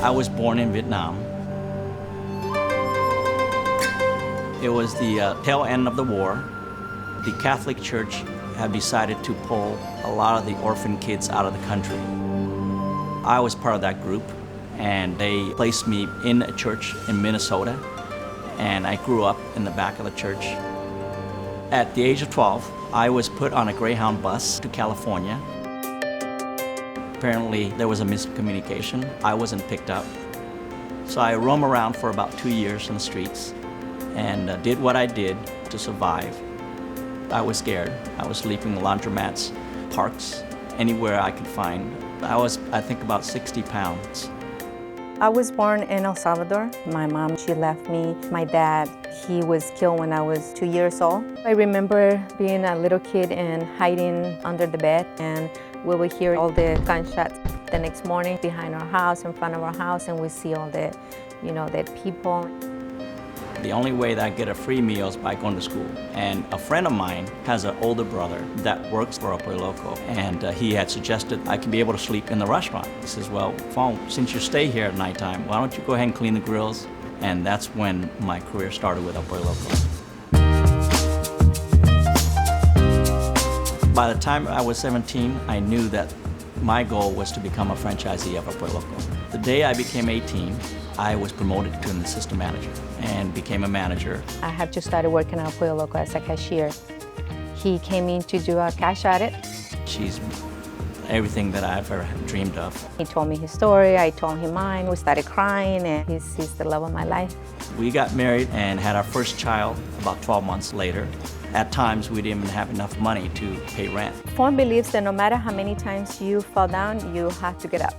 I was born in Vietnam. It was the tail end of the war. The Catholic Church had decided to pull a lot of the orphan kids out of the country. I was part of that group, and they placed me in a church in Minnesota, and I grew up in the back of the church. At the age of 12, I was put on a Greyhound bus to California. Apparently, there was a miscommunication. I wasn't picked up. So I roamed around for about 2 years in the streets and did what I did to survive. I was scared. I was sleeping in laundromats, parks, anywhere I could find. I was, I think, about 60 pounds. I was born in El Salvador. My mom, she left me. My dad, he was killed when I was 2 years old. I remember being a little kid and hiding under the bed, and we would hear all the gunshots. The next morning, behind our house, in front of our house, and we see all the, the people. The only way that I get a free meal is by going to school. And a friend of mine has an older brother that works for Pollo Loco, and he had suggested I could be able to sleep in the restaurant. He says, well, Phong, since you stay here at nighttime, why don't you go ahead and clean the grills? And that's when my career started with Pollo Loco. By the time I was 17, I knew that my goal was to become a franchisee of Pollo Loco. The day I became 18, I was promoted to an assistant manager and became a manager. I have just started working at Pollo Loco as a cashier. He came in to do a cash audit. She's everything that I've ever dreamed of. He told me his story, I told him mine, we started crying, and he's the love of my life. We got married and had our first child about 12 months later. At times, we didn't even have enough money to pay rent. Phong believes that no matter how many times you fall down, you have to get up.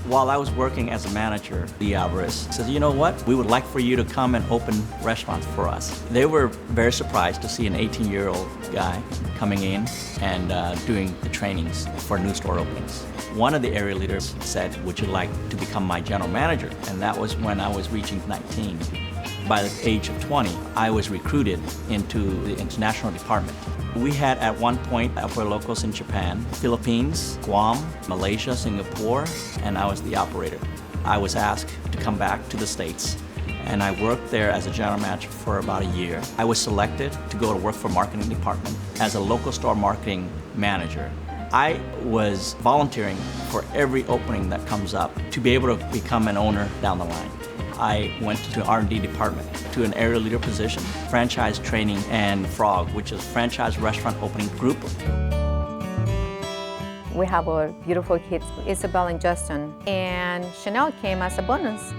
While I was working as a manager, the Alvarez said, you know what? We would like for you to come and open restaurants for us. They were very surprised to see an 18-year-old guy coming in and doing the trainings for new store openings. One of the area leaders said, would you like to become my general manager? And that was when I was reaching 19. By the age of 20, I was recruited into the international department. We had at one point Pollo Locos in Japan, Philippines, Guam, Malaysia, Singapore, and I was the operator. I was asked to come back to the States, and I worked there as a general manager for about a year. I was selected to go to work for marketing department as a local store marketing manager. I was volunteering for every opening that comes up to be able to become an owner down the line. I went to R&D department, to an area leader position, franchise training, and FROG, which is Franchise Restaurant Opening Group. We have our beautiful kids, Isabel and Justin, and Chanel came as a bonus.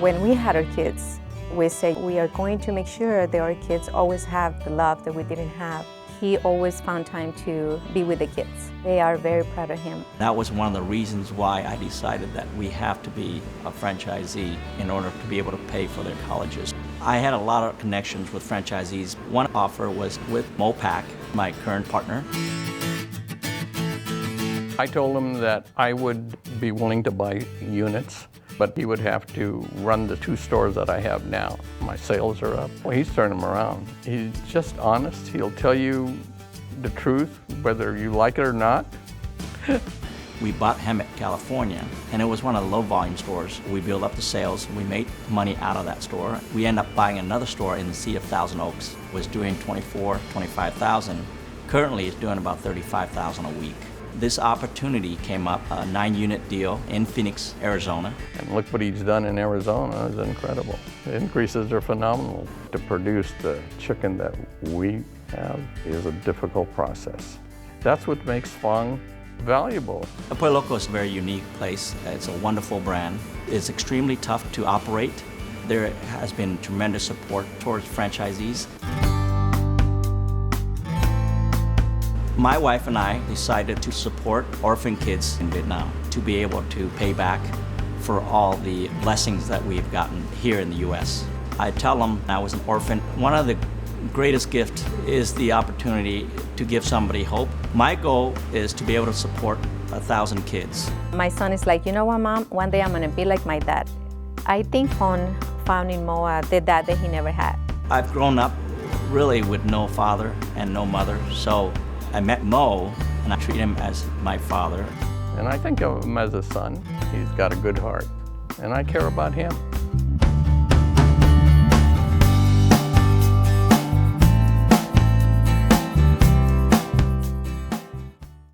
When we had our kids, we said we are going to make sure that our kids always have the love that we didn't have. He always found time to be with the kids. They are very proud of him. That was one of the reasons why I decided that we have to be a franchisee in order to be able to pay for their colleges. I had a lot of connections with franchisees. One offer was with Mopac, my current partner. I told him that I would be willing to buy units, but he would have to run the 2 stores that I have now. My sales are up. Well, he's turning them around. He's just honest. He'll tell you the truth, whether you like it or not. We bought Hemet, California, and it was one of the low-volume stores. We built up the sales. We made money out of that store. We ended up buying another store in the city of Thousand Oaks. It was doing 25,000. Currently, it's doing about 35,000 a week. This opportunity came up, a 9-unit deal in Phoenix, Arizona. And look what he's done in Arizona. It's incredible. The increases are phenomenal. To produce the chicken that we have is a difficult process. That's what makes Phong valuable. Pollo Loco is a very unique place. It's a wonderful brand. It's extremely tough to operate. There has been tremendous support towards franchisees. My wife and I decided to support orphan kids in Vietnam to be able to pay back for all the blessings that we've gotten here in the U.S. I tell them I was an orphan. One of the greatest gifts is the opportunity to give somebody hope. My goal is to be able to support 1,000 kids. My son is like, you know what, Mom? One day I'm going to be like my dad. I think Phong found in Moa the dad that he never had. I've grown up really with no father and no mother, so I met Mo, and I treat him as my father. And I think of him as a son. He's got a good heart. and I care about him.